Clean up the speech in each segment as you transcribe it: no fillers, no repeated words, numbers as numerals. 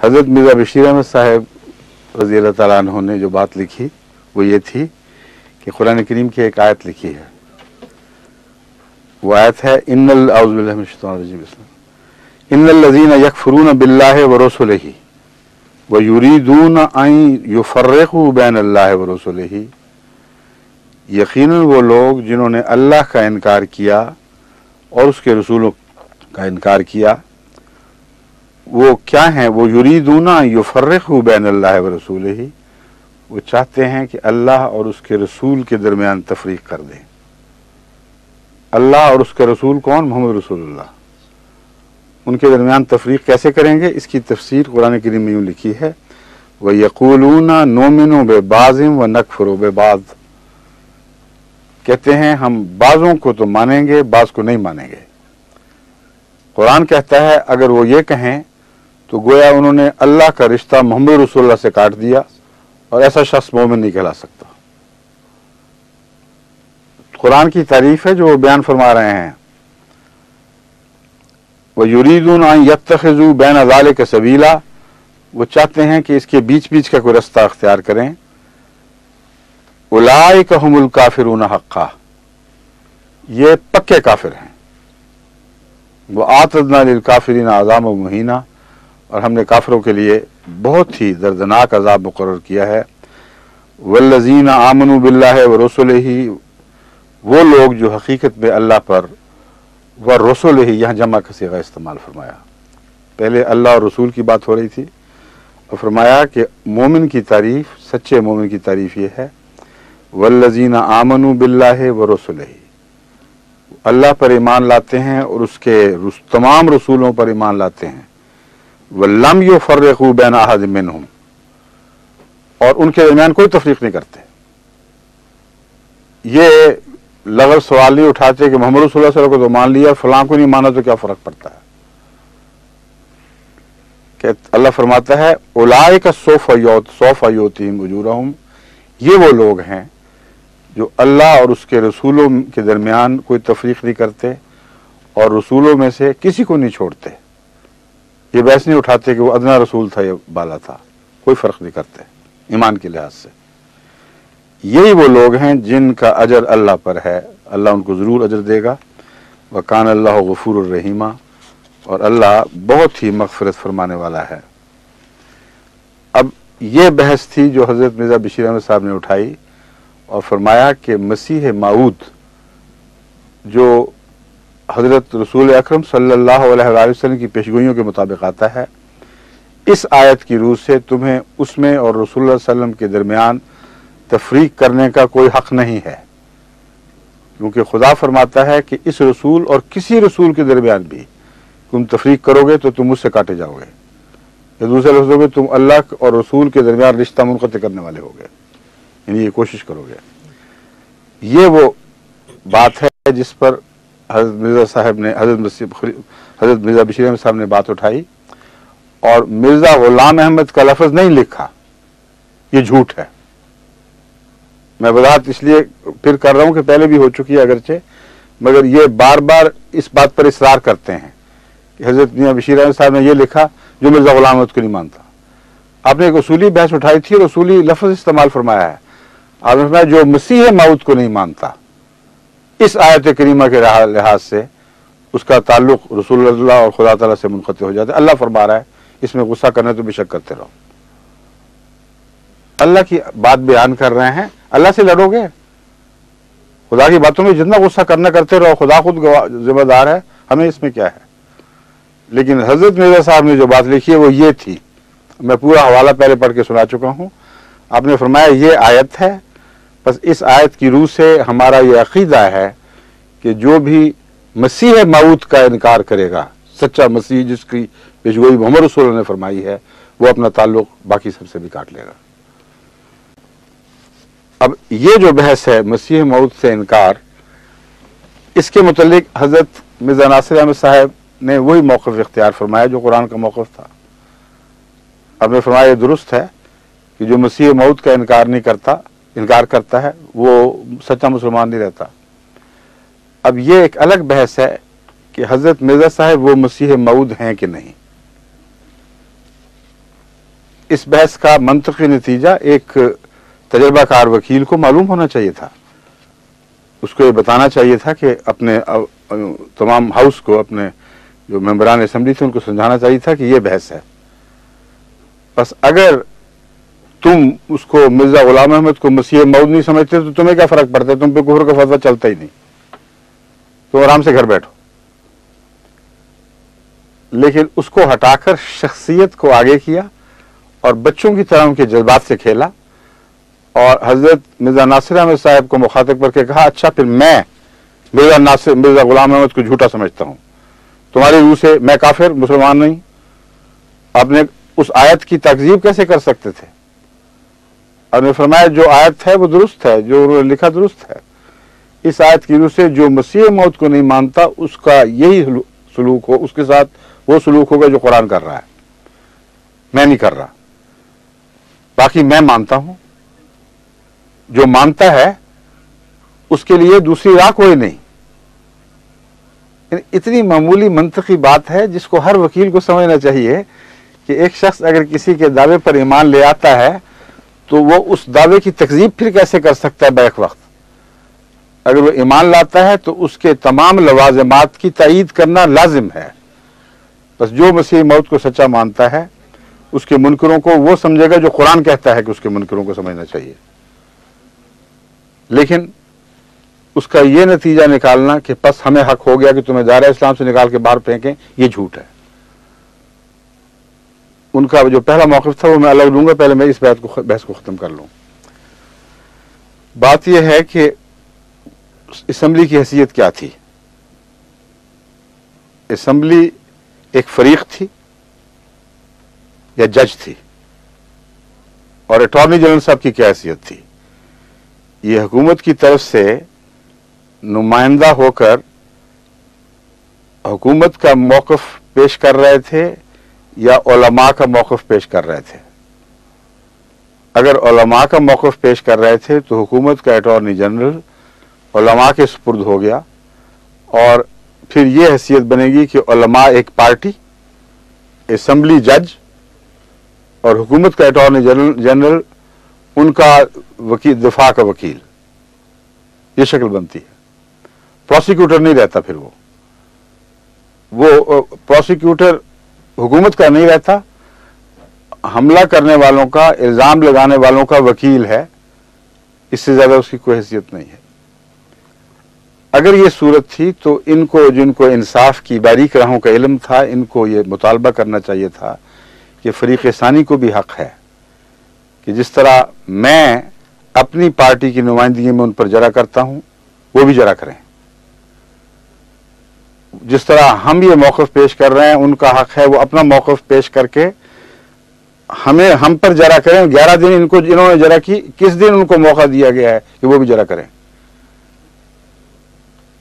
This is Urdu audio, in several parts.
حضرت مرزا بشیر احمد صاحب رضی اللہ تعالیٰ عنہ نے جو بات لکھی وہ یہ تھی کہ قرآن کریم کی ایک آیت لکھی ہے، وہ آیت ہے اعوذ باللہ من الشیطان الرجیم، ان الذین یکفرون باللہ ورسلہ ویریدون ان یفرقوا بین اللہ ورسلہ، یقیناً وہ لوگ جنہوں نے اللہ کا انکار کیا اور اس کے رسولوں کا انکار کیا، وہ کیا ہیں؟ وہ یریدون ان یفرقوا بین اللہ ورسولہ، وہ چاہتے ہیں کہ اللہ اور اس کے رسول کے درمیان تفریق کر دیں۔ اللہ اور اس کے رسول کون؟ محمد رسول اللہ۔ ان کے درمیان تفریق کیسے کریں گے؟ اس کی تفسیر قرآن کریم میں یوں لکھی ہے، وَيَقُولُونَ نُؤْمِنُ بِبَعْضٍ وَنَكْفُرُ بِبَعْضٍ، کہتے ہیں ہم بعضوں کو تو مانیں گے، بعض کو نہیں مانیں گے۔ قرآن کہتا ہے اگر وہ یہ کہیں تو گویا انہوں نے اللہ کا رشتہ محمد رسول اللہ سے کاٹ دیا، اور ایسا شخص مومن نہیں کہلا سکتا۔ قرآن کی تعریف ہے جو وہ بیان فرما رہے ہیں، وَيُرِيدُونَ أَن يَتَّخِذُوا بَيْنَ ذَلِكَ سَبِيلًا، وہ چاہتے ہیں کہ اس کے بیچ بیچ کا کوئی رستہ اختیار کریں۔ اولئک هم الکافرون حقا، یہ پکے کافر ہیں۔ وَأَعْتَدْنَا لِلْكَافِرِينَ عَذَابًا مُهِينًا، اور ہم نے کافروں کے لیے بہت ہی دردناک عذاب مقرر کیا ہے۔ وَالَّذِينَ آمَنُوا بِاللَّهِ وَرُسُلِهِ، وہ لوگ جو حقیقت میں اللہ پر، وَرُسُلِهِ یہاں جمع کا صیغہ استعمال فرمایا، پہلے اللہ اور رسول کی بات ہو رہی تھی، اور فرمایا کہ مومن کی تعریف، سچے مومن کی تعریف یہ ہے، وَالَّذِينَ آمَنُوا بِاللَّهِ وَرُسُلِهِ، اللہ پر ایمان لاتے ہیں اور اس کے تمام رسولوں پر ایمان لاتے ہیں، وَلَمْ يُفَرِّقُوا بَيْنَ أَحَدٍ مِّنْهُمْ، اور ان کے درمیان کوئی تفریق نہیں کرتے۔ یہ لغو سوال نہیں اٹھاتے کہ محمد رسول اللہ صلی اللہ علیہ وسلم کو تو مان لیا، فلاں کو نہیں مانا تو کیا فرق پڑتا ہے؟ کہ اللہ فرماتا ہے اولئک سوف یؤتیہم اجورہم، یہ وہ لوگ ہیں جو اللہ اور اس کے رسولوں کے درمیان کوئی تفریق نہیں کرتے اور رسولوں میں سے کسی کو نہیں چھوڑتے۔ یہ بحث نہیں اٹھاتے کہ وہ ادنا رسول تھا یا بالا تھا، کوئی فرق نہیں کرتے ایمان کے لحاظ سے۔ یہی وہ لوگ ہیں جن کا اجر اللہ پر ہے، اللہ ان کو ضرور اجر دے گا۔ وَكَانَ اللَّهُ غَفُورًا رَحِيمًا، اور اللہ بہت ہی مغفرت فرمانے والا ہے۔ اب یہ بحث تھی جو حضرت مرزا بشیر احمد صاحب نے اٹھائی اور فرمایا کہ مسیح موعود جو حضرت رسول اکرم صلی اللہ علیہ وآلہ وسلم کی پیشگوئیوں کے مطابق آتا ہے، اس آیت کی روح سے تمہیں اس میں اور رسول اللہ صلی اللہ علیہ وسلم کے درمیان تفریق کرنے کا کوئی حق نہیں ہے، کیونکہ خدا فرماتا ہے کہ اس رسول اور کسی رسول کے درمیان بھی تم تفریق کرو گے تو تم مجھ سے کاٹے جاؤ گے، یا دوسرے لفظوں میں تم اللہ اور رسول کے درمیان رشتہ منقطع کرنے والے ہوگے، یعنی یہ کوشش کرو گے۔ یہ وہ بات ہے جس پر حضرت مرزا صاحب نے حضرت مرزا بشیر احمد صاحب نے بات اٹھائی، اور مرزا غلام احمد کا لفظ نہیں لکھا، یہ جھوٹ ہے۔ میں وضاحت اس لیے پھر کر رہا ہوں کہ پہلے بھی ہو چکی ہے اگرچہ، مگر یہ بار بار اس بات پر اصرار کرتے ہیں کہ حضرت میاں بشیر احمد صاحب نے یہ لکھا جو مرزا غلام احمد کو نہیں مانتا۔ آپ نے ایک اصولی بحث اٹھائی تھی اور اصولی لفظ استعمال فرمایا ہے، آپ نے فرمایا جو مسیح موعود کو نہیں مانتا، اس آیت کریمہ کے لحاظ سے اس کا تعلق رسول اللہ اور خدا تعالیٰ سے منقطع ہو جاتا ہے۔ اللہ فرما رہا ہے اس میں غصہ کرنا تو بے شک کرتے رہو، اللہ کی بات بیان کر رہے ہیں، اللہ سے لڑو گے؟ خدا کی باتوں میں جتنا غصہ کرنا کرتے رہو، خدا خود ذمہ دار ہے، ہمیں اس میں کیا ہے۔ لیکن حضرت مرزا صاحب نے جو بات لکھی ہے وہ یہ تھی، میں پورا حوالہ پہلے پڑھ کے سنا چکا ہوں۔ آپ نے فرمایا یہ آیت ہے، بس اس آیت کی روح سے ہمارا یہ عقیدہ ہے کہ جو بھی مسیح موعود کا انکار کرے گا، سچا مسیح جس کی پیشگوئی محمد رسول اللہ نے فرمائی ہے، وہ اپنا تعلق باقی سب سے بھی کاٹ لے گا۔ اب یہ جو بحث ہے مسیح موعود سے انکار، اس کے متعلق حضرت مرزا ناصر احمد صاحب نے وہی موقف اختیار فرمایا جو قرآن کا موقف تھا۔ اب نے فرمایا یہ درست ہے کہ جو مسیح موعود کا انکار کرتا ہے وہ سچا مسلمان نہیں رہتا۔ اب یہ ایک الگ بحث ہے کہ حضرت مرزا صاحب وہ مسیح موعود ہیں کہ نہیں۔ اس بحث کا منطقی نتیجہ ایک تجربہ کار وکیل کو معلوم ہونا چاہیے تھا. اس کو یہ بتانا چاہیے تھا کہ اپنے تمام ہاؤس کو، اپنے جو ممبران اسمبلی تھے ان کو سمجھانا چاہیے تھا کہ یہ بحث ہے. بس اگر تم اس کو مرزا غلام احمد کو مسیح موعود نہیں سمجھتے تو تمہیں کیا فرق پڑتا ہے؟ تم پہ کفر کا فتویٰ چلتا ہی نہیں، تو آرام سے گھر بیٹھو. لیکن اس کو ہٹا کر شخصیت کو آگے کیا اور بچوں کی طرح ان کے جذبات سے کھیلا، اور حضرت مرزا ناصر احمد صاحب کو مخاطب کر کے کہا اچھا پھر میں مرزا غلام احمد کو جھوٹا سمجھتا ہوں، تمہاری روح سے میں کافر مسلمان نہیں. آپ نے اس آیت کی تکذیب کیسے کر سکتے تھے؟ آپ نے فرمایا جو آیت ہے وہ درست ہے، جو انہوں نے لکھا درست ہے. اس آیت کی روح سے جو مسیح موت کو نہیں مانتا اس کا یہی سلوک ہو، اس کے ساتھ وہ سلوک ہوگا جو قرآن کر رہا ہے، میں نہیں کر رہا. باقی میں مانتا ہوں، جو مانتا ہے اس کے لیے دوسری راہ کوئی نہیں. اتنی معمولی منطقی بات ہے جس کو ہر وکیل کو سمجھنا چاہیے کہ ایک شخص اگر کسی کے دعوے پر ایمان لے آتا ہے تو وہ اس دعوے کی تکذیب پھر کیسے کر سکتا ہے بیک وقت؟ اگر وہ ایمان لاتا ہے تو اس کے تمام لوازمات کی تائید کرنا لازم ہے. بس جو مسیح موت کو سچا مانتا ہے اس کے منکروں کو وہ سمجھے گا جو قرآن کہتا ہے کہ اس کے منکروں کو سمجھنا چاہیے. لیکن اس کا یہ نتیجہ نکالنا کہ بس ہمیں حق ہو گیا کہ تمہیں دائرہ اسلام سے نکال کے باہر پھینکیں، یہ جھوٹ ہے. ان کا جو پہلا موقف تھا وہ میں الگ لوں گا، پہلے میں اس بحث کو ختم کر لوں. بات یہ ہے کہ اسمبلی کی حیثیت کیا تھی؟ اسمبلی ایک فریق تھی یا جج تھی؟ اور اٹارنی جنرل صاحب کی کیا حیثیت تھی؟ یہ حکومت کی طرف سے نمائندہ ہو کر حکومت کا موقف پیش کر رہے تھے یا علماء کا موقف پیش کر رہے تھے؟ اگر علماء کا موقف پیش کر رہے تھے تو حکومت کا اٹارنی جنرل علماء کے سپرد ہو گیا، اور پھر یہ حیثیت بنے گی کہ علماء ایک پارٹی، اسمبلی جج اور حکومت کا اٹارنی جنرل ان کا وکیل، دفاع کا وکیل. یہ شکل بنتی ہے. پروسیکیوٹر نہیں رہتا، پھر وہ پروسیکیوٹر حکومت کا نہیں رہتا، حملہ کرنے والوں کا، الزام لگانے والوں کا وکیل ہے. اس سے زیادہ اس کی کوئی حیثیت نہیں ہے. اگر یہ صورت تھی تو ان کو، جن کو انصاف کی باریک راہوں کا علم تھا، ان کو یہ مطالبہ کرنا چاہیے تھا کہ فریق ثانی کو بھی حق ہے کہ جس طرح میں اپنی پارٹی کی نمائندگی میں ان پر جرا کرتا ہوں وہ بھی جرا کریں. جس طرح ہم یہ موقف پیش کر رہے ہیں ان کا حق ہے وہ اپنا موقف پیش کر کے ہم پر جرا کریں. 11 دن ان کو جنہوں نے جرا کی، کس دن ان کو موقع دیا گیا ہے کہ وہ بھی جرا کریں؟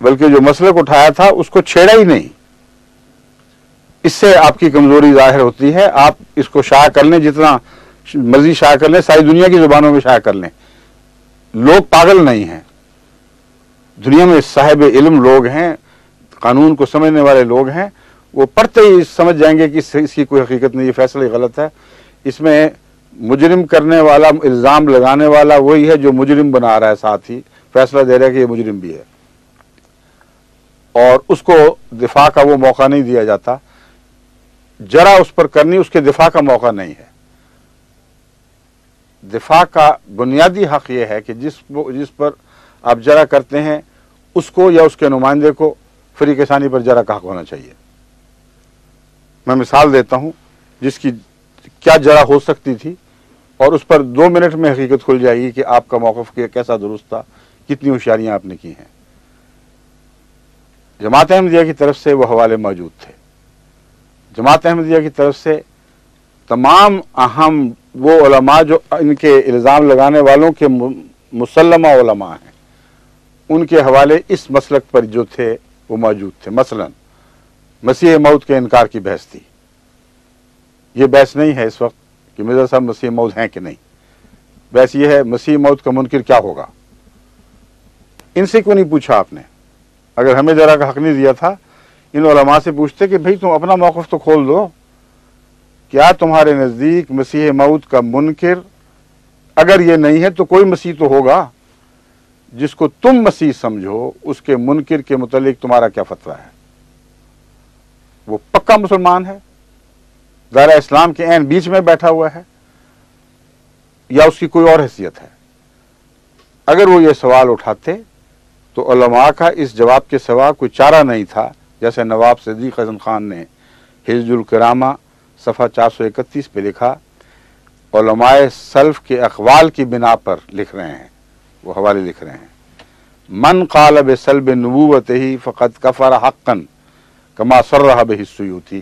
بلکہ جو مسئلہ کو اٹھایا تھا اس کو چھیڑا ہی نہیں. اس سے آپ کی کمزوری ظاہر ہوتی ہے. آپ اس کو شائع کر لیں، جتنا مرضی شائع کر لیں، ساری دنیا کی زبانوں میں شائع کر لیں. لوگ پاگل نہیں ہیں، دنیا میں صاحب علم لوگ ہیں، قانون کو سمجھنے والے لوگ ہیں. وہ پڑھتے ہی سمجھ جائیں گے کہ اس کی کوئی حقیقت نہیں، یہ فیصلہ ہی غلط ہے. اس میں مجرم کرنے والا، الزام لگانے والا وہی ہے جو مجرم بنا رہا ہے، ساتھ ہی فیصلہ دے رہا ہے کہ یہ مجرم بھی ہے، اور اس کو دفاع کا وہ موقع نہیں دیا جاتا. جرا اس پر کرنی، اس کے دفاع کا موقع نہیں ہے. دفاع کا بنیادی حق یہ ہے کہ جس پر آپ جرا کرتے ہیں اس کو یا اس کے نمائندے کو فریق ثانی پر جرا کا حق ہونا چاہیے. میں مثال دیتا ہوں جس کی کیا جرا ہو سکتی تھی، اور اس پر 2 منٹ میں حقیقت کھل جائے گی کہ آپ کا موقف کیسا درست تھا، کتنی ہوشیاریاں آپ نے کی ہیں. جماعت احمدیہ کی طرف سے وہ حوالے موجود تھے. جماعت احمدیہ کی طرف سے تمام اہم وہ علماء جو ان کے الزام لگانے والوں کے مسلمہ علماء ہیں، ان کے حوالے اس مسلک پر جو تھے وہ موجود تھے. مثلا مسیح موت کے انکار کی بحث تھی. یہ بحث نہیں ہے اس وقت کہ مرزا صاحب مسیح موت ہیں کہ نہیں. بحث یہ ہے مسیح موت کا منکر کیا ہوگا. ان سے کیوں نہیں پوچھا آپ نے؟ اگر ہمیں ذرا کا حق نہیں دیا تھا، ان علماء سے پوچھتے کہ بھئی تم اپنا موقف تو کھول دو. کیا تمہارے نزدیک مسیح موت کا منکر اگر یہ نہیں ہے تو کوئی مسیح تو ہوگا، جس کو تم مسیح سمجھو اس کے منکر کے متعلق تمہارا کیا فتویٰ ہے؟ وہ پکا مسلمان ہے، دائرہ اسلام کے عین بیچ میں بیٹھا ہوا ہے، یا اس کی کوئی اور حیثیت ہے؟ اگر وہ یہ سوال اٹھاتے تو علماء کا اس جواب کے سوا کوئی چارہ نہیں تھا، جیسے نواب صدیق حسن خان نے حجج الکرامہ صفحہ 431 پہ لکھا، علماء سلف کے اقوال کی بنا پر لکھ رہے ہیں، وہ حوالے لکھ رہے ہیں، من قال بسلب نبوتہ فقد کفر حقا کما صرح بہ السیوطی۔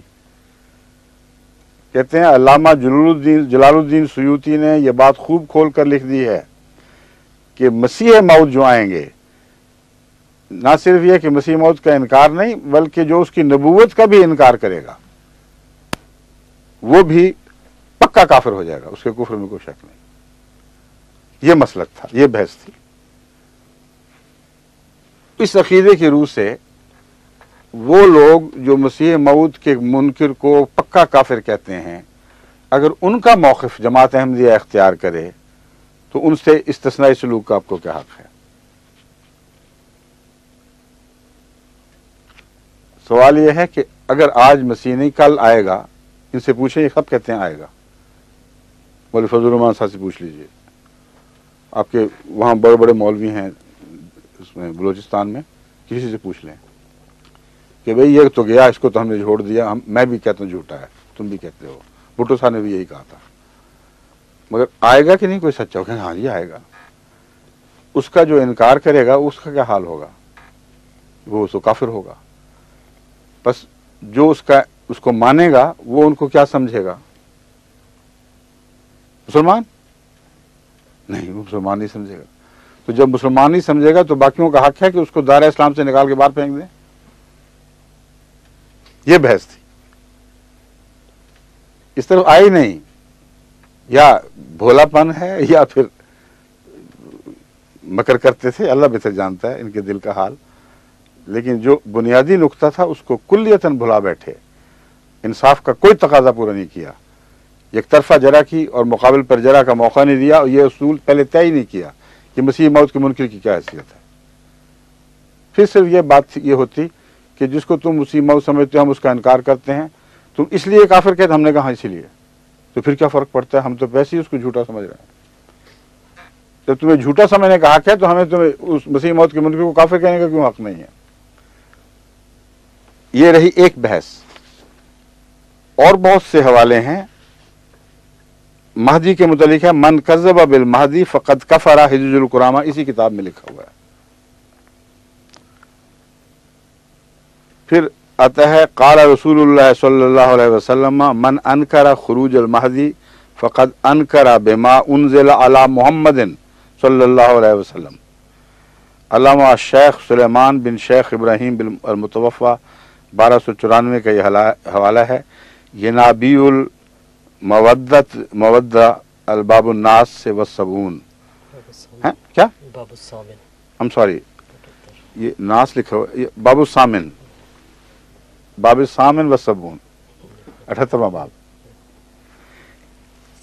کہتے ہیں علامہ جلال الدین سیوطی نے یہ بات خوب کھول کر لکھ دی ہے کہ مسیح موعود جو آئیں گے، نہ صرف یہ کہ مسیح موعود کا انکار نہیں بلکہ جو اس کی نبوت کا بھی انکار کرے گا وہ بھی پکا کافر ہو جائے گا، اس کے کفر میں کوئی شک نہیں۔ یہ مسلک تھا، یہ بحث تھی۔ اس عقیدے کی روح سے وہ لوگ جو مسیح موعود کے منکر کو پکا کافر کہتے ہیں، اگر ان کا موقف جماعت احمدیہ اختیار کرے تو ان سے استثنائی سلوک کا آپ کو کیا حق ہے؟ سوال یہ ہے کہ اگر آج مسیح نہیں کل آئے گا، ان سے پوچھیں، یہ سب کہتے ہیں آئے گا۔ مولوی فضل الرحمان صاحب سے پوچھ لیجئے، آپ کے وہاں بڑے بڑے مولوی ہیں اس میں بلوچستان میں، کسی سے پوچھ لیں کہ بھئی یہ تو گیا، اس کو تو ہم نے چھوڑ دیا، میں بھی کہتا ہوں جھوٹا ہے، تم بھی کہتے ہو، بھٹو صاحب نے بھی یہی کہا تھا، مگر آئے گا کہ نہیں کوئی سچا ہوگا؟ ہاں جی آئے گا۔ اس کا جو انکار کرے گا اس کا کیا حال ہوگا؟ وہ تو کافر ہوگا۔ بس جو اس کو مانے گا وہ ان کو کیا سمجھے گا؟ مسلمان نہیں، وہ مسلمان نہیں سمجھے گا۔ تو جب مسلمان نہیں سمجھے گا تو باقیوں کا حق ہے کہ اس کو دائرہ اسلام سے نکال کے باہر پھینک دیں۔ یہ بحث تھی، اس طرف آئی نہیں، یا بھولا پن ہے یا پھر مکر کرتے تھے، اللہ بہتر جانتا ہے ان کے دل کا حال، لیکن جو بنیادی نقطہ تھا اس کو کلیتاً بھلا بیٹھے، انصاف کا کوئی تقاضا پورا نہیں کیا، یک طرفہ جرح کی اور مقابل پر جرح کا موقع نہیں دیا، اور یہ اصول پہلے طے ہی نہیں کیا کہ مسیح موت کے منکر کی کیا حیثیت ہے۔ پھر صرف یہ بات یہ ہوتی کہ جس کو تم مسیح موت سمجھتے ہو ہم اس کا انکار کرتے ہیں، تم اس لیے کافر کہتے، ہم نے کہا اسی لیے، تو پھر کیا فرق پڑتا ہے؟ ہم تو ویسے ہی اس کو جھوٹا سمجھ رہے ہیں۔ جب تمہیں جھوٹا سمجھنے کا حق ہے تو ہمیں تمہیں اس مسیح موت کے منکر کو کافر کہنے کا کیوں حق نہیں ہے؟ یہ رہی ایک بحث۔ اور بہت سے حوالے ہیں مہدی کے متعلق، ہے من کذب بالمہدی فقد کفر، حجج الکرامہ اسی کتاب میں لکھا ہوا ہے۔ پھر آتا ہے قال رسول اللہ صلی اللہ علیہ وسلم من انکر خروج المہدی فقد انکر بما انزل علی محمد صلی اللہ علیہ وسلم۔ علامہ شیخ سلیمان بن شیخ ابراہیم بن المتوفی 1294 کا یہ حوالہ ہے، ینابی المودہ الباب الناس سے والسبعون، کیا باب الثامن، ہم سوری یہ ناس لکھا ہوا، یہ باب الثامن، باب الثامن والسبعون، 78واں باب۔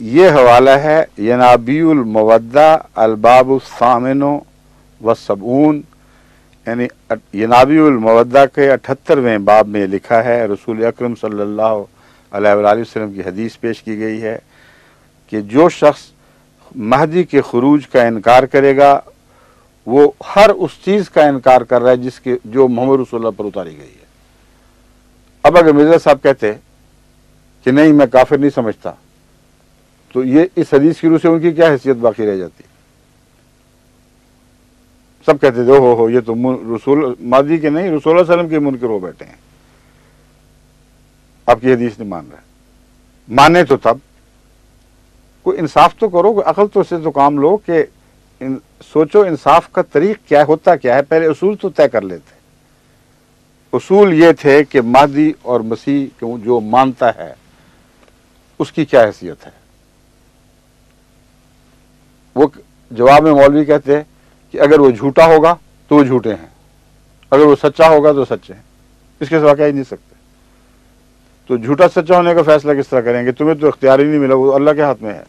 یہ حوالہ ہے ینابی المودہ الباب الثامن والسبعون، یعنی ینابی المودہ کے 78ویں باب میں لکھا ہے، رسول اکرم صلی اللہ علیہ وآلہ وسلم کی حدیث پیش کی گئی ہے کہ جو شخص مہدی کے خروج کا انکار کرے گا وہ ہر اس چیز کا انکار کر رہا ہے جو محمد رسول اللہ پر اتاری گئی ہے۔ اب اگر مرزا صاحب کہتے کہ نہیں میں کافر نہیں سمجھتا، تو یہ اس حدیث کی روح سے ان کی کیا حیثیت باقی رہ جاتی؟ سب کہتے تھے ہو یہ تو رسول مہدی کے نہیں، رسول اللہ علیہ وسلم کے منکر ہو بیٹھے ہیں، آپ کی حدیث نہیں مان رہے۔ مانے تو تب کوئی انصاف تو کرو، کوئی عقل تو سے تو کام لو کہ سوچو انصاف کا طریق کیا ہوتا کیا ہے، پہلے اصول تو طے کر لیتے۔ اصول یہ تھے کہ مہدی اور مسیح جو مانتا ہے اس کی کیا حیثیت ہے۔ وہ جواب میں مولوی کہتے ہیں کہ اگر وہ جھوٹا ہوگا تو وہ جھوٹے ہیں، اگر وہ سچا ہوگا تو سچے ہیں، اس کے سوا کہہ ہی نہیں سکتے۔ تو جھوٹا سچا ہونے کا فیصلہ کس طرح کریں گے؟ تمہیں تو اختیار ہی نہیں ملا، وہ اللہ کے ہاتھ میں ہے۔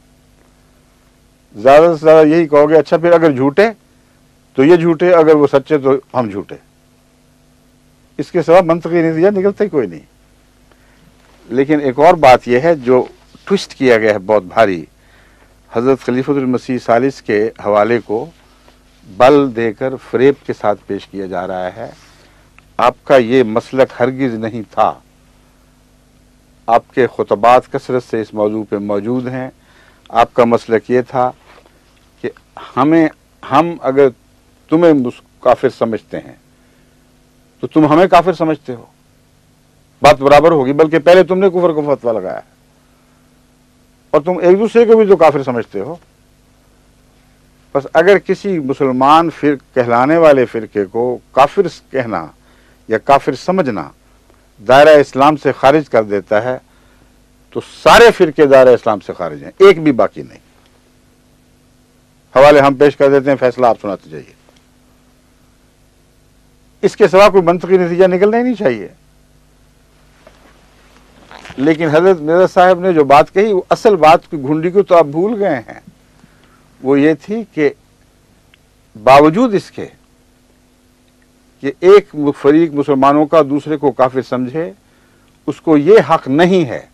زیادہ سے زیادہ یہی کہو گے اچھا پھر اگر جھوٹے تو یہ جھوٹے، اگر وہ سچے تو ہم جھوٹے۔ اس کے سوا منطقی نتیجہ نکلتا ہی کوئی نہیں۔ لیکن ایک اور بات یہ ہے جو ٹوسٹ کیا گیا ہے بہت بھاری، حضرت خلیفۃ المسیح ثالث کے حوالے کو بل دے کر فریب کے ساتھ پیش کیا جا رہا ہے۔ آپ کا یہ مسلک ہرگز نہیں تھا۔ آپ کے خطبات کثرت سے اس موضوع پہ موجود ہیں۔ آپ کا مسلک یہ تھا کہ ہم اگر تمہیں کافر سمجھتے ہیں تو تم ہمیں کافر سمجھتے ہو، بات برابر ہوگی، بلکہ پہلے تم نے کفر کو فتویٰ لگایا ہے اور تم ایک دوسرے کو بھی تو کافر سمجھتے ہو۔ بس اگر کسی مسلمان کہلانے والے فرقے کو کافر کہنا یا کافر سمجھنا دائرہ اسلام سے خارج کر دیتا ہے تو سارے فرقے دائرہ اسلام سے خارج ہیں، ایک بھی باقی نہیں۔ حوالے ہم پیش کر دیتے ہیں، فیصلہ آپ سناتے جائیے۔ اس کے سوا کوئی منطقی نتیجہ نکلنا ہی نہیں چاہیے۔ لیکن حضرت مرزا صاحب نے جو بات کہی، وہ اصل بات کی گھنڈی کو تو آپ بھول گئے ہیں۔ وہ یہ تھی کہ باوجود اس کے کہ ایک فریق مسلمانوں کا دوسرے کو کافر سمجھے، اس کو یہ حق نہیں ہے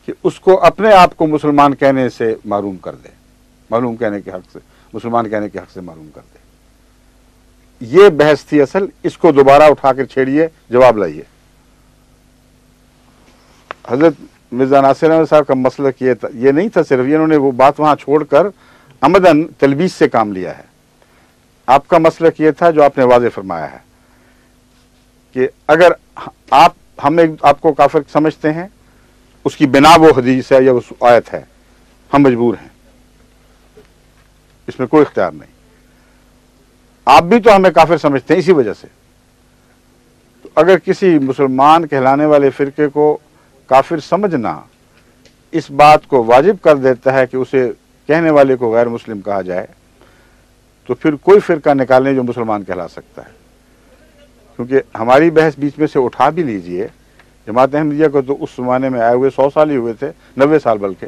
کہ اس کو اپنے آپ کو مسلمان کہنے سے محروم کر دے، معلوم کہنے کے حق سے، مسلمان کہنے کے حق سے محروم کر دے۔ یہ بحث تھی اصل، اس کو دوبارہ اٹھا کر چھیڑیے، جواب لائیے۔ حضرت مرزا ناصر احمد صاحب کا مسلک یہ نہیں تھا صرف، انہوں نے وہ بات وہاں چھوڑ کر عمدن تلبیس سے کام لیا ہے۔ آپ کا مسلک یہ تھا جو آپ نے واضح فرمایا ہے کہ اگر آپ کو کافر سمجھتے ہیں، اس کی بنا وہ حدیث ہے یا وہ آیت ہے، ہم مجبور ہیں، اس میں کوئی اختیار نہیں۔ آپ بھی تو ہمیں کافر سمجھتے ہیں اسی وجہ سے۔ تو اگر کسی مسلمان کہلانے والے فرقے کو کافر سمجھنا اس بات کو واجب کر دیتا ہے کہ اسے کہنے والے کو غیر مسلم کہا جائے، تو پھر کوئی فرقہ نکالنے جو مسلمان کہلا سکتا ہے۔ کیونکہ ہماری بحث بیچ میں سے اٹھا بھی لیجئے، جماعت احمدیہ کو تو اس زمانے میں آئے ہوئے 100 سال ہی ہوئے تھے، 90 سال بلکہ،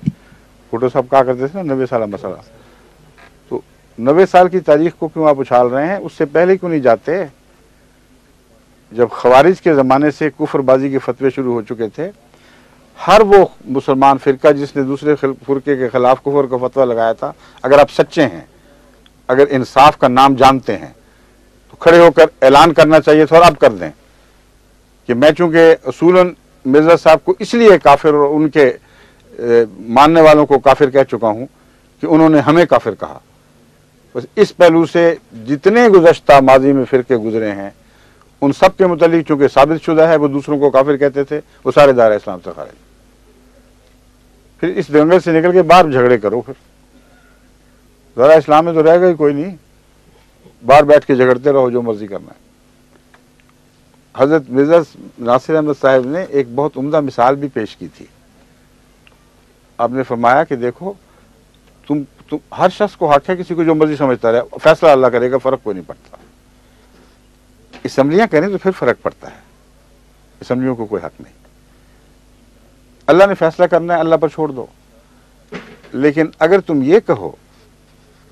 فوٹو صاحب کہا کرتے تھے نا 90 سالہ مسئلہ۔ تو 90 سال کی تاریخ کو کیوں آپ اچھال رہے ہیں؟ اس سے پہلے کیوں نہیں جاتے جب خوارج کے زمانے سے کفر بازی کے فتوے شروع ہو چکے تھے؟ ہر وہ مسلمان فرقہ جس نے دوسرے فرقے کے خلاف کفر کا فتویٰ لگایا تھا، اگر آپ سچے ہیں، اگر انصاف کا نام جانتے ہیں، تو کھڑے ہو کر اعلان کرنا چاہیے تھا، اور اب کر دیں کہ میں چونکہ اصولاً مرزا صاحب کو اس لیے کافر اور ان کے ماننے والوں کو کافر کہہ چکا ہوں کہ انہوں نے ہمیں کافر کہا۔ بس اس پہلو سے جتنے گزشتہ ماضی میں فرقے گزرے ہیں، ان سب کے متعلق چونکہ ثابت شدہ ہے وہ دوسروں کو کافر کہتے تھے، وہ سارے دائرہ اسلام سے خارج۔ پھر اس دنگل سے نکل کے باہر جھگڑے کرو، پھر دائرہ اسلام میں تو رہے گا ہی کوئی نہیں، باہر بیٹھ کے جھگڑتے رہو جو مرضی کرنا ہے۔ حضرت مرزا ناصر احمد صاحب نے ایک بہت عمدہ مثال بھی پیش کی تھی۔ آپ نے فرمایا کہ دیکھو تم ہر شخص کو حق ہے کسی کو جو مرضی سمجھتا رہے، فیصلہ اللہ کرے گا، فرق کوئی نہیں پڑتا۔ اسمبلیاں کریں تو پھر فرق پڑتا ہے، اسمبلیوں کو کوئی حق نہیں۔ اللہ نے فیصلہ کرنا ہے، اللہ پر چھوڑ دو۔ لیکن اگر تم یہ کہو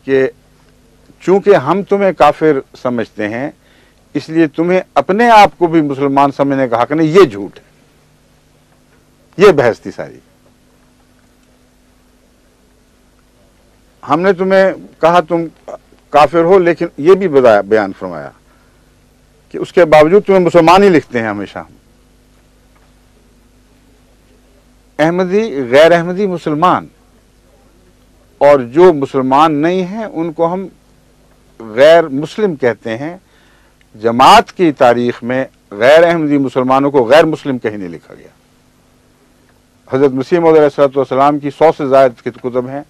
کہ چونکہ ہم تمہیں کافر سمجھتے ہیں اس لیے تمہیں اپنے آپ کو بھی مسلمان سمجھنے کا حق نہیں، یہ جھوٹ ہے۔ یہ بحث تھی ساری۔ ہم نے تمہیں کہا تم کافر ہو، لیکن یہ بھی بیان فرمایا کہ اس کے باوجود تمہیں مسلمان ہی لکھتے ہیں ہمیشہ۔ احمدی، غیر احمدی مسلمان، اور جو مسلمان نہیں ہیں ان کو ہم غیر مسلم کہتے ہیں۔ جماعت کی تاریخ میں غیر احمدی مسلمانوں کو غیر مسلم کہیں نہیں لکھا گیا۔ حضرت مسیح موعود علیہ السلام کی 100 سے زائد کتب ہیں،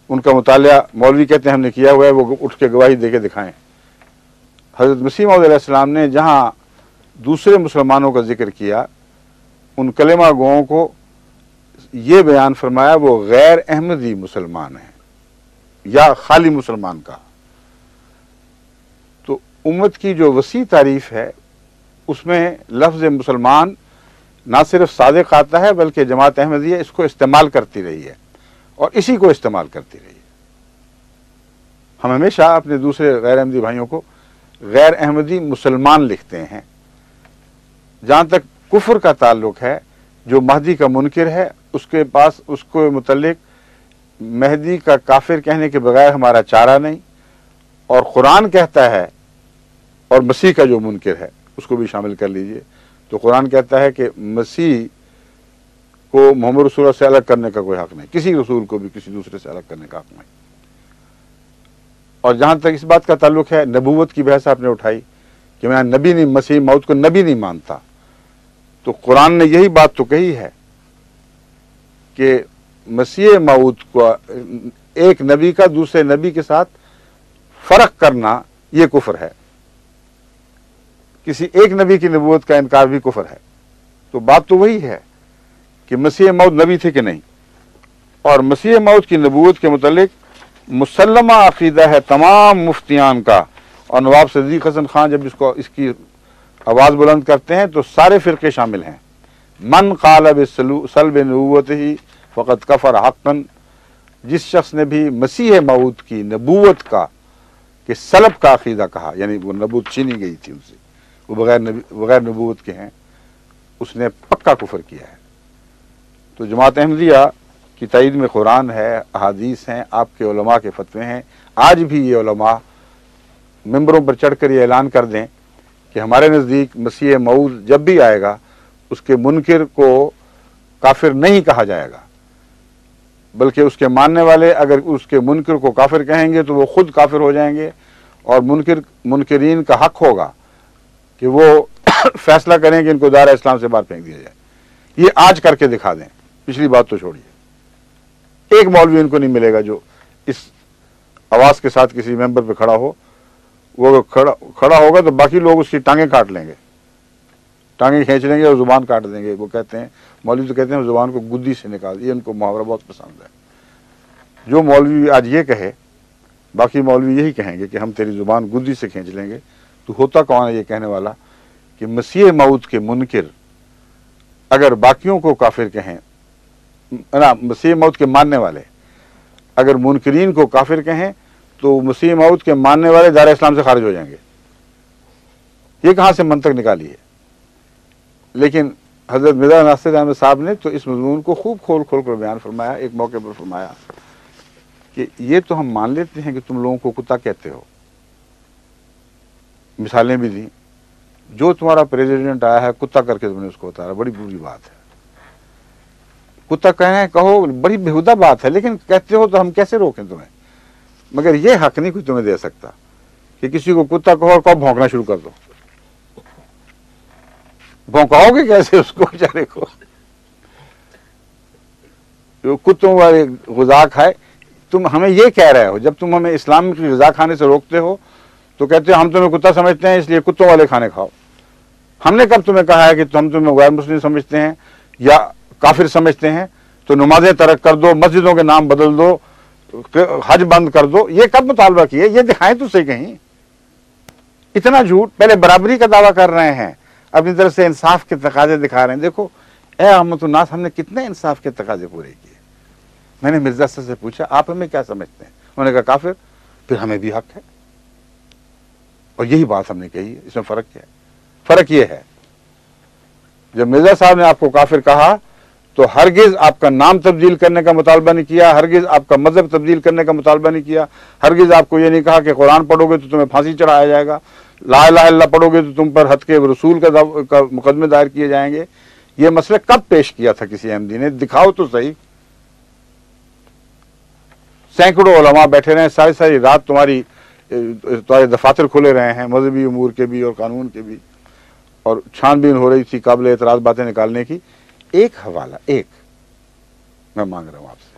ان کا مطالعہ مولوی کہتے ہیں ہم نے کیا ہوا ہے، وہ اٹھ کے گواہی دے کے دکھائیں۔ حضرت مسیح موعود علیہ السلام نے جہاں دوسرے مسلمانوں کا ذکر کیا، ان کلمہ گوؤں کو یہ بیان فرمایا وہ غیر احمدی مسلمان ہیں یا خالی مسلمان کا۔ تو امت کی جو وسیع تعریف ہے اس میں لفظ مسلمان نہ صرف صادق آتا ہے بلکہ جماعت احمدیہ اس کو استعمال کرتی رہی ہے اور اسی کو استعمال کرتی رہی ہے۔ ہم ہمیشہ اپنے دوسرے غیر احمدی بھائیوں کو غیر احمدی مسلمان لکھتے ہیں۔ جہاں تک کفر کا تعلق ہے، جو مہدی کا منکر ہے اس کے پاس اس کو متعلق مہدی کا کافر کہنے کے بغیر ہمارا چارہ نہیں، اور قرآن کہتا ہے، اور مسیح کا جو منکر ہے اس کو بھی شامل کر لیجئے، تو قرآن کہتا ہے کہ مسیح کو محمد رسول اللہ سے الگ کرنے کا کوئی حق نہیں، کسی رسول کو بھی کسی دوسرے سے الگ کرنے کا حق نہیں۔ اور جہاں تک اس بات کا تعلق ہے، نبوت کی بحث آپ نے اٹھائی کہ میں نبی نہیں، مسیح موت کو نبی نہیں مانتا، تو قرآن نے یہی بات تو کہی ہے کہ مسیح موت کو ایک نبی کا دوسرے نبی کے ساتھ فرق کرنا یہ کفر ہے، کسی ایک نبی کی نبوت کا انکار بھی کفر ہے۔ تو بات تو وہی ہے کہ مسیح موعود نبی تھے کہ نہیں، اور مسیح موعود کی نبوت کے متعلق مسلمہ عقیدہ ہے تمام مفتیان کا، اور نواب صدیق حسن خان جب اس کی آواز بلند کرتے ہیں تو سارے فرقے شامل ہیں۔ من قال بسلب نبوتہ فقد کفر حقا، جس شخص نے بھی مسیح موعود کی نبوت کا کہ سلب کا عقیدہ کہا، یعنی وہ نبوت چھینی گئی تھی ان سے، وہ بغیر نبوت کے ہیں، اس نے پکا کفر کیا ہے۔ تو جماعت احمدیہ کی تائید میں قرآن ہے، احادیث ہیں، آپ کے علماء کے فتوے ہیں۔ آج بھی یہ علماء ممبروں پر چڑھ کر یہ اعلان کر دیں کہ ہمارے نزدیک مسیح موعود جب بھی آئے گا اس کے منکر کو کافر نہیں کہا جائے گا، بلکہ اس کے ماننے والے اگر اس کے منکر کو کافر کہیں گے تو وہ خود کافر ہو جائیں گے، اور منکرین کا حق ہوگا کہ وہ فیصلہ کریں کہ ان کو دائرہ اسلام سے باہر پھینک دیا جائے۔ یہ آج کر کے دکھا دیں، پچھلی بات تو چھوڑیے۔ ایک مولوی ان کو نہیں ملے گا جو اس آواز کے ساتھ کسی ممبر پہ کھڑا ہو، وہ کھڑا ہوگا تو باقی لوگ اس کی ٹانگیں کاٹ لیں گے، ٹانگیں کھینچ لیں گے اور زبان کاٹ دیں گے۔ وہ کہتے ہیں، مولوی تو کہتے ہیں زبان کو گدی سے نکال، یہ ان کو محاورہ بہت پسند ہے۔ جو مولوی آج یہ کہے، باقی مولوی یہی کہیں گے کہ ہم تیری زبان گدی سے کھینچ لیں گے۔ تو ہوتا کون ہے یہ کہنے والا؟ کہ مسیح موعود کے منکر اگر باقیوں کو کافر کہیں، مسیح موعود کے ماننے والے اگر منکرین کو کافر کہیں تو مسیح موعود کے ماننے والے دائرہ اسلام سے خارج ہو جائیں گے۔ یہ کہاں سے منطق نکالی ہے؟ لیکن حضرت مرزا ناصر احمد صاحب نے تو اس مضمون کو خوب کھول کر بیان فرمایا۔ ایک موقع پر فرمایا کہ یہ تو ہم مان لیتے ہیں کہ تم لوگوں کو کتا کہتے ہو، مثالیں بھی دیں، جو تمہارا پریزیڈنٹ آیا ہے کتا کر کے تم نے اس کو اتارا، بڑی بری بات ہے۔ کتا کہنا کہو، بڑی بےہودہ بات ہے، لیکن کہتے ہو تو ہم کیسے روکیں تمہیں؟ مگر یہ حق نہیں کوئی تمہیں دے سکتا کہ کسی کو کتا کہو اور کہو بھونکنا شروع کر دو۔ بھونکاؤ گے کیسے اس کو بیچارے کو؟ جو کتوں والے غذا کھائے، تم ہمیں یہ کہہ رہے ہو، جب تم ہمیں اسلام کی غذا کھانے سے روکتے ہو تو کہتے ہو ہم تمہیں کتا سمجھتے ہیں اس لیے کتوں والے کھانے کھاؤ۔ ہم نے کب تمہیں کہا ہے کہ ہم تمہیں غیر مسلم سمجھتے ہیں یا کافر سمجھتے ہیں؟ تو نمازیں ترک کر دو، مسجدوں کے نام بدل دو، حج بند کر دو، یہ کب مطالبہ کیے؟ یہ دکھائیں تو صحیح کہیں۔ اتنا جھوٹ، پہلے برابری کا دعویٰ کر رہے ہیں، اپنی طرف سے انصاف کے تقاضے دکھا رہے ہیں۔ دیکھو اے احمد الناس، ہم نے کتنے انصاف کے تقاضے پورے کیے۔ میں نے مرزا صاحب سے پوچھا آپ ہمیں کیا سمجھتے ہیں؟ انہوں نے کہا کافر، پھر ہمیں بھی حق ہے، اور یہی بات ہم نے کہی ہے۔ اس میں فرق کیا ہے؟ فرق یہ ہے جب مرزا صاحب نے آپ کو کافر کہا تو ہرگز آپ کا نام تبدیل کرنے کا مطالبہ نہیں کیا، ہرگز آپ کا مذہب تبدیل کرنے کا مطالبہ نہیں کیا، ہرگز آپ کو یہ نہیں کہا کہ قرآن پڑھو گے تو تمہیں پھانسی چڑھایا جائے گا، لا الہ الا اللہ پڑھو گے تو تم پر حد کے رسول کا مقدمے دائر کیے جائیں گے۔ یہ مسئلہ کب پیش کیا تھا کسی احمدی نے؟ دکھاؤ تو صحیح۔ سینکڑوں علماء بیٹھے رہے، ساری رات تمہارے دفاتر کھلے رہے ہیں، مذہبی امور کے بھی اور قانون کے بھی، اور چھان بین ہو رہی تھی قابل اعتراض باتیں نکالنے کی۔ ایک حوالہ میں مانگ رہا ہوں آپ سے،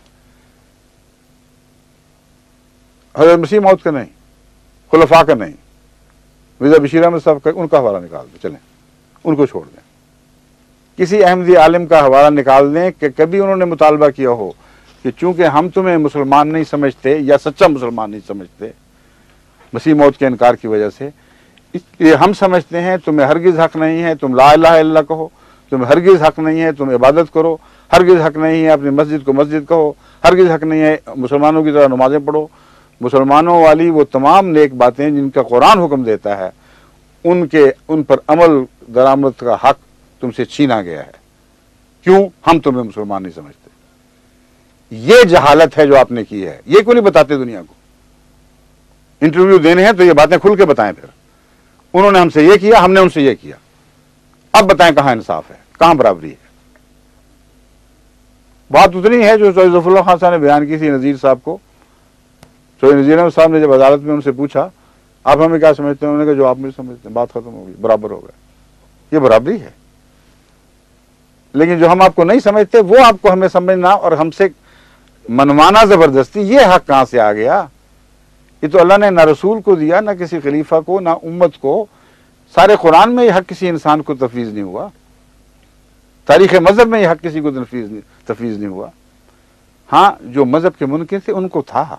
حضرت مسیح موعود کا نہیں، خلفاء کا نہیں، مرزا بشیر احمد صاحب کا، ان کا حوالہ نکال دیں، چلیں ان کو چھوڑ دیں۔ کسی احمدی عالم کا حوالہ نکال دیں کہ کبھی انہوں نے مطالبہ کیا ہو کہ چونکہ ہم تمہیں مسلمان نہیں سمجھتے یا سچا مسلمان نہیں سمجھتے مسیح موعود کے انکار کی وجہ سے، اس لیے ہم سمجھتے ہیں تمہیں ہرگز حق نہیں ہے، تم لا الہ الا اللہ کہو، تمہیں ہرگز حق نہیں ہے تم عبادت کرو، ہرگز حق نہیں ہے اپنی مسجد کو مسجد کہو، ہرگز حق نہیں ہے مسلمانوں کی طرح نمازیں پڑھو۔ مسلمانوں والی وہ تمام نیک باتیں جن کا قرآن حکم دیتا ہے ان پر عمل درآمد کا حق تم سے چھینا گیا ہے۔ کیوں؟ ہم تمہیں مسلمان نہیں سمجھتے۔ یہ جہالت ہے جو آپ نے کی ہے، یہ کیوں نہیں بتاتے دنیا کو؟ انٹرویو دینے ہیں تو یہ باتیں کھل کے بتائیں، پھر انہوں نے ہم سے یہ کیا، ہم نے ان سے یہ کیا، اب بتائیں کہاں انصاف ہے، کہاں برابری ہے؟ بات اتنی ہے جو چودھری ظفر اللہ خان صاحب نے بیان کی تھی نذیر صاحب کو۔ چودھری نذیر احمد صاحب نے جب عدالت میں ان سے پوچھا آپ ہمیں کیا سمجھتے ہیں، انہوں نے کہا جو آپ مجھے سمجھتے ہیں، بات ختم ہو گئی، برابر ہو گئے۔ یہ برابری ہے۔ لیکن جو ہم آپ کو نہیں سمجھتے وہ آپ کو ہمیں سمجھنا اور ہم سے منوانا زبردستی، یہ حق کہاں سے آ گیا؟ یہ تو اللہ نے نہ رسول کو دیا، نہ کسی خلیفہ کو، نہ امت کو۔ سارے قرآن میں یہ حق کسی انسان کو تفویض نہیں ہوا، تاریخ مذہب میں یہ حق کسی کو تفویض نہیں ہوا۔ ہاں جو مذہب کے منکر تھے ان کو تھا،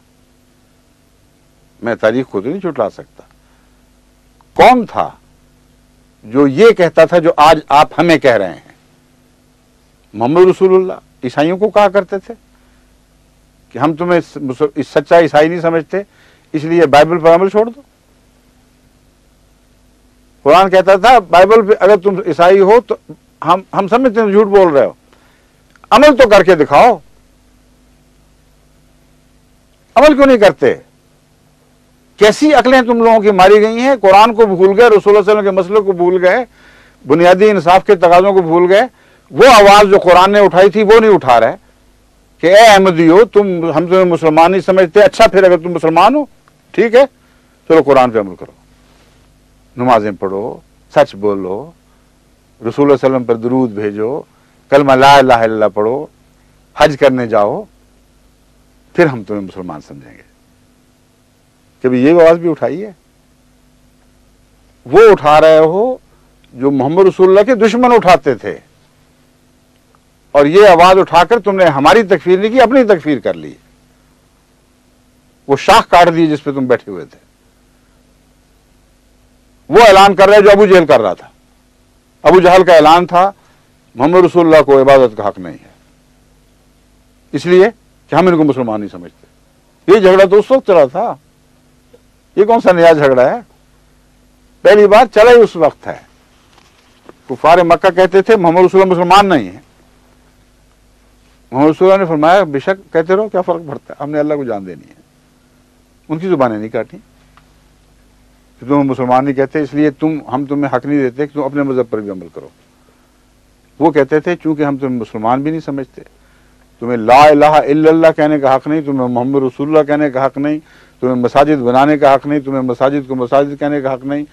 میں تاریخ کو تو نہیں چھٹلا سکتا۔ کون تھا جو یہ کہتا تھا جو آج آپ ہمیں کہہ رہے ہیں؟ محمد رسول اللہ عیسائیوں کو کہا کرتے تھے کہ ہم تمہیں سچا عیسائی نہیں سمجھتے اس لیے بائبل پر عمل چھوڑ دو۔ قرآن کہتا تھا بائبل پہ اگر تم عیسائی ہو تو ہم سمجھتے ہیں جھوٹ بول رہے ہو، عمل تو کر کے دکھاؤ۔ عمل کیوں نہیں کرتے؟ کیسی عقلیں تم لوگوں کی ماری گئی ہیں؟ قرآن کو بھول گئے، رسول اللہ صلی اللہ علیہ وسلم کے مسئلے کو بھول گئے، بنیادی انصاف کے تقاضوں کو بھول گئے۔ وہ آواز جو قرآن نے اٹھائی تھی وہ نہیں اٹھا رہے کہ اے احمدیو ہم تمہیں مسلمان نہیں سمجھتے، اچھا پھر اگر تم مسلمان ہو ٹھیک ہے چلو قرآن پہ عمل کرو، نمازیں پڑھو، سچ بولو، رسول اللہ صلی اللہ علیہ وسلم پر درود بھیجو، کلمہ لا الہ الا اللہ پڑھو، حج کرنے جاؤ، پھر ہم تمہیں مسلمان سمجھیں گے۔ کبھی یہ آواز بھی اٹھائی ہے؟ وہ اٹھا رہے ہو جو محمد رسول اللہ کے دشمن اٹھاتے تھے، اور یہ آواز اٹھا کر تم نے ہماری تکفیر نہیں کی، اپنی تکفیر کر لی۔ وہ شاخ کاٹ دی جس پہ تم بیٹھے ہوئے تھے۔ وہ اعلان کر رہے جو ابو جہل کر رہا تھا۔ ابو جہل کا اعلان تھا محمد رسول اللہ کو عبادت کا حق نہیں ہے، اس لیے کہ ہم ان کو مسلمان نہیں سمجھتے۔ یہ جھگڑا تو اس وقت چلا تھا، یہ کون سا نیا جھگڑا ہے؟ پہلی بات چلا ہی اس وقت ہے۔ کفار مکہ کہتے تھے محمد رسول اللہ مسلمان نہیں ہے۔ محمد رسول اللہ نے فرمایا بے شک کہتے رہو، کیا فرق پڑتا ہے، ہم نے اللہ کو جان دینی ہے۔ ان کی زبانیں نہیں کاٹی کہ تم مسلمان نہیں کہتے اس لیے ہم تمہیں حق نہیں دیتے کہ تم اپنے مذہب پر بھی عمل کرو۔ وہ کہتے تھے چونکہ ہم تمہیں مسلمان بھی نہیں سمجھتے، تمہیں لا الہ الا اللہ کہنے کا حق نہیں، تمہیں محمد رسول اللہ کہنے کا حق نہیں، تمہیں مساجد بنانے کا حق نہیں، تمہیں مساجد کو مساجد کہنے کا حق نہیں،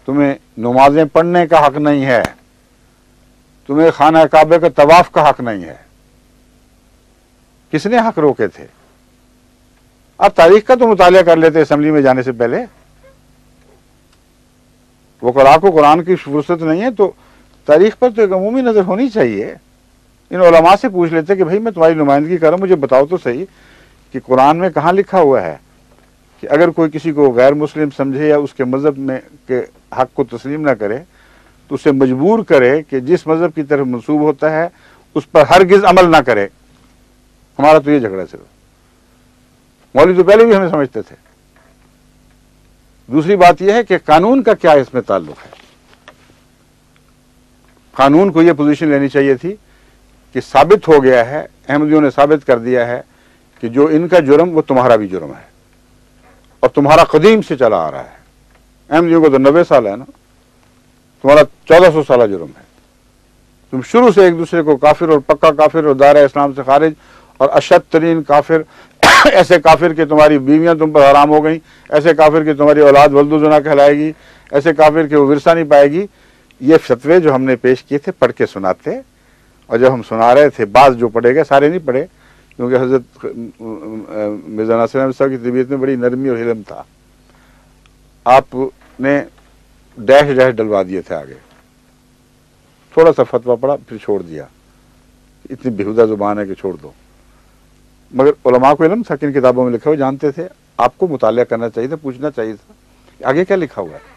تمہیں نمازیں پڑھنے کا حق نہیں ہے، تمہیں خانہ کعبہ کا طواف کا حق نہیں ہے۔ کس نے حق روکے تھے؟ آپ تاریخ کا تو مطالعہ کر لیتے اسمبلی میں جانے سے پہلے۔ وہ آپ کو قرآن کی فرصت نہیں ہے تو تاریخ پر تو ایک عمومی نظر ہونی چاہیے۔ ان علماء سے پوچھ لیتے کہ بھائی میں تمہاری نمائندگی کر رہا ہوں، مجھے بتاؤ تو صحیح کہ قرآن میں کہاں لکھا ہوا ہے کہ اگر کوئی کسی کو غیر مسلم سمجھے یا اس کے مذہب میں کے حق کو تسلیم نہ کرے تو اسے مجبور کرے کہ جس مذہب کی طرف منسوب ہوتا ہے اس پر ہرگز عمل نہ کرے۔ ہمارا تو یہ جھگڑا صرف، مولوی تو پہلے بھی ہمیں سمجھتے تھے۔ دوسری بات یہ ہے کہ قانون کا کیا اس میں تعلق ہے؟ قانون کو یہ پوزیشن لینی چاہیے تھی کہ ثابت ہو گیا ہے، احمدیوں نے ثابت کر دیا ہے کہ جو ان کا جرم وہ تمہارا بھی جرم ہے اور تمہارا قدیم سے چلا آ رہا ہے۔ احمدیوں کو تو 90 سال ہے نا، تمہارا 1400 سالہ جرم ہے۔ تم شروع سے ایک دوسرے کو کافر اور پکا کافر اور دائرہ اسلام سے خارج اور اشد ترین کافر، ایسے کافر کہ تمہاری بیویاں تم پر حرام ہو گئیں، ایسے کافر کہ تمہاری اولاد ولد و زنا کہلائے گی، ایسے کافر کہ وہ ورثہ نہیں پائے گی۔ یہ فتوے جو ہم نے پیش کیے تھے پڑھ کے سناتے، اور جب ہم سنا رہے تھے بعض جو پڑھے گئے، سارے نہیں پڑھے کیونکہ حضرت مرزا ناصر احمد صاحب کی طبیعت میں بڑی نرمی اور حلم تھا، آپ نے ڈیش ڈیش ڈلوا دیے تھے آگے، تھوڑا سا فتویٰ پڑھا پھر چھوڑ دیا، اتنی بےہودہ زبان ہے کہ چھوڑ دو۔ مگر علماء کو علم تھا کہ ان کتابوں میں لکھا ہوا جانتے تھے، آپ کو مطالعہ کرنا چاہیے تھا، پوچھنا چاہیے تھا آگے کیا لکھا ہوا ہے۔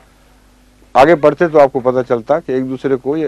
آگے پڑھتے تو آپ کو پتہ چلتا کہ ایک دوسرے کو یہ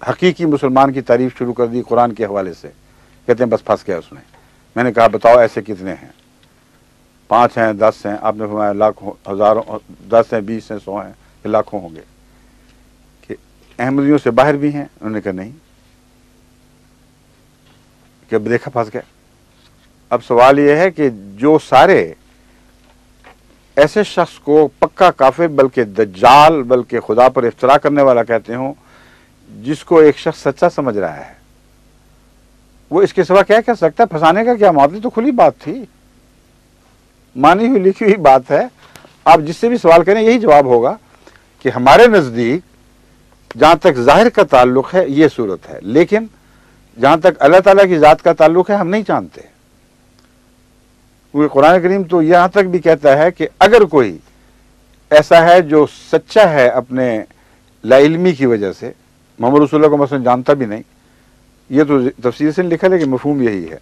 حقیقی مسلمان کی تعریف شروع کر دی قرآن کے حوالے سے، کہتے ہیں بس پھنس گیا اس میں۔ میں نے کہا بتاؤ ایسے کتنے ہیں؟ 5 ہیں، 10 ہیں؟ آپ نے فرمایا لاکھوں، ہزاروں، 10 ہیں، 20 ہیں، 100 ہیں، کہ لاکھوں ہوں گے؟ کہ احمدیوں سے باہر بھی ہیں؟ انہوں نے کہا نہیں، کہ اب دیکھا پھنس گئے۔ اب سوال یہ ہے کہ جو سارے ایسے شخص کو پکا کافر بلکہ دجال بلکہ خدا پر افترا کرنے والا کہتے ہوں، جس کو ایک شخص سچا سمجھ رہا ہے، وہ اس کے سوا کیا کہہ سکتا ہے؟ پھنسانے کا کیا؟ معاملے تو کھلی بات تھی، مانی ہوئی لکھی ہوئی بات ہے۔ آپ جس سے بھی سوال کریں یہی جواب ہوگا کہ ہمارے نزدیک جہاں تک ظاہر کا تعلق ہے یہ صورت ہے، لیکن جہاں تک اللہ تعالیٰ کی ذات کا تعلق ہے ہم نہیں جانتے۔ کیونکہ قرآن کریم تو یہاں تک بھی کہتا ہے کہ اگر کوئی ایسا ہے جو سچا ہے اپنے لا علمی کی وجہ سے، محمد رسول اللہ کو مثلا جانتا بھی نہیں، یہ تو تفسیر سے لکھا ہے کہ مفہوم یہی ہے،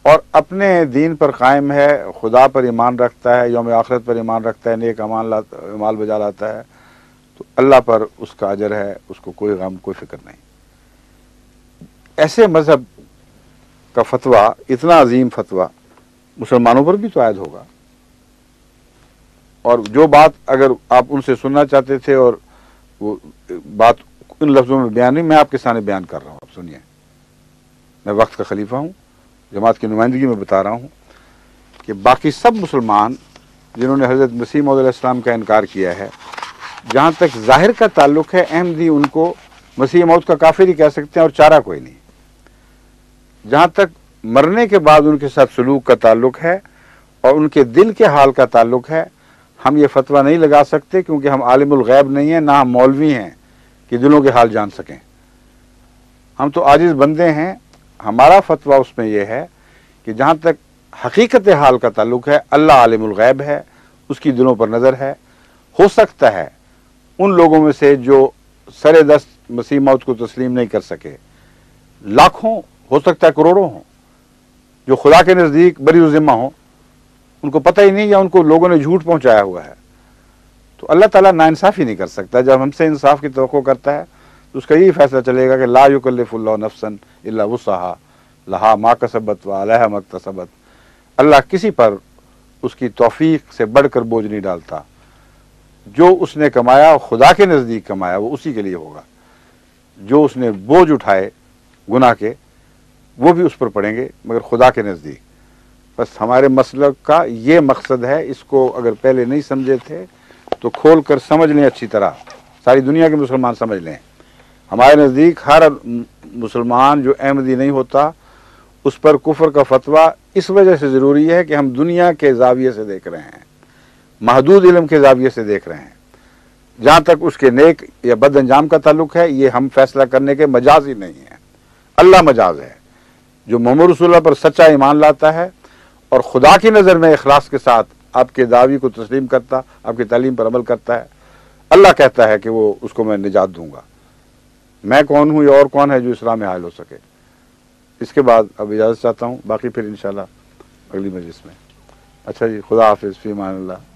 اور اپنے دین پر قائم ہے، خدا پر ایمان رکھتا ہے، یوم آخرت پر ایمان رکھتا ہے، نیک اعمال بجا لاتا ہے، تو اللہ پر اس کا اجر ہے، اس کو کوئی غم کوئی فکر نہیں۔ ایسے مذہب کا فتویٰ، اتنا عظیم فتویٰ مسلمانوں پر بھی تو عائد ہوگا، اور جو بات اگر آپ ان سے سننا چاہتے تھے اور وہ بات ان لفظوں میں بیان نہیں، میں آپ کے سامنے بیان کر رہا ہوں، آپ سنیے۔ میں وقت کا خلیفہ ہوں، جماعت کی نمائندگی میں بتا رہا ہوں کہ باقی سب مسلمان جنہوں نے حضرت مسیح موعود علیہ السلام کا انکار کیا ہے، جہاں تک ظاہر کا تعلق ہے احمدی ان کو مسیح موعود کا کافر ہی کہہ سکتے ہیں اور چارہ کوئی نہیں۔ جہاں تک مرنے کے بعد ان کے ساتھ سلوک کا تعلق ہے اور ان کے دل کے حال کا تعلق ہے، ہم یہ فتویٰ نہیں لگا سکتے، کیونکہ ہم عالم الغیب نہیں ہیں، نہ ہم مولوی ہیں کہ دلوں کے حال جان سکیں۔ ہم تو عاجز بندے ہیں۔ ہمارا فتویٰ اس میں یہ ہے کہ جہاں تک حقیقت حال کا تعلق ہے، اللہ عالم الغیب ہے، اس کی دلوں پر نظر ہے۔ ہو سکتا ہے ان لوگوں میں سے جو سر دست مسیح موعود کو تسلیم نہیں کر سکے، لاکھوں، ہو سکتا ہے کروڑوں ہوں، جو خدا کے نزدیک بری الذمہ ہوں، ان کو پتہ ہی نہیں، یا ان کو لوگوں نے جھوٹ پہنچایا ہوا ہے۔ تو اللہ تعالیٰ ناانصافی نہیں کر سکتا۔ جب ہم سے انصاف کی توقع کرتا ہے تو اس کا یہی فیصلہ چلے گا کہ لا یکلف اللہ نفسا الا وسعہا لہا ما کسبت وعلیہا ما اکتسبت۔ اللہ کسی پر اس کی توفیق سے بڑھ کر بوجھ نہیں ڈالتا۔ جو اس نے کمایا خدا کے نزدیک کمایا وہ اسی کے لیے ہوگا، جو اس نے بوجھ اٹھائے گناہ کے وہ بھی اس پر پڑیں گے، مگر خدا کے نزدیک۔ بس ہمارے مسلک کا یہ مقصد ہے، اس کو اگر پہلے نہیں سمجھے تھے تو کھول کر سمجھ لیں اچھی طرح، ساری دنیا کے مسلمان سمجھ لیں۔ ہمارے نزدیک ہر مسلمان جو احمدی نہیں ہوتا اس پر کفر کا فتویٰ اس وجہ سے ضروری ہے کہ ہم دنیا کے زاویے سے دیکھ رہے ہیں، محدود علم کے زاویے سے دیکھ رہے ہیں۔ جہاں تک اس کے نیک یا بد انجام کا تعلق ہے، یہ ہم فیصلہ کرنے کے مجاز ہی نہیں ہیں، اللہ مجاز ہے۔ جو محمد رسول اللہ پر سچا ایمان لاتا ہے اور خدا کی نظر میں اخلاص کے ساتھ آپ کے دعوی کو تسلیم کرتا، آپ کی تعلیم پر عمل کرتا ہے، اللہ کہتا ہے کہ وہ اس کو میں نجات دوں گا۔ میں کون ہوں یا اور کون ہے جو اسلام میں حائل ہو سکے؟ اس کے بعد اب اجازت چاہتا ہوں، باقی پھر انشاءاللہ اگلی مجلس میں۔ اچھا جی، خدا حافظ، فی امان اللہ۔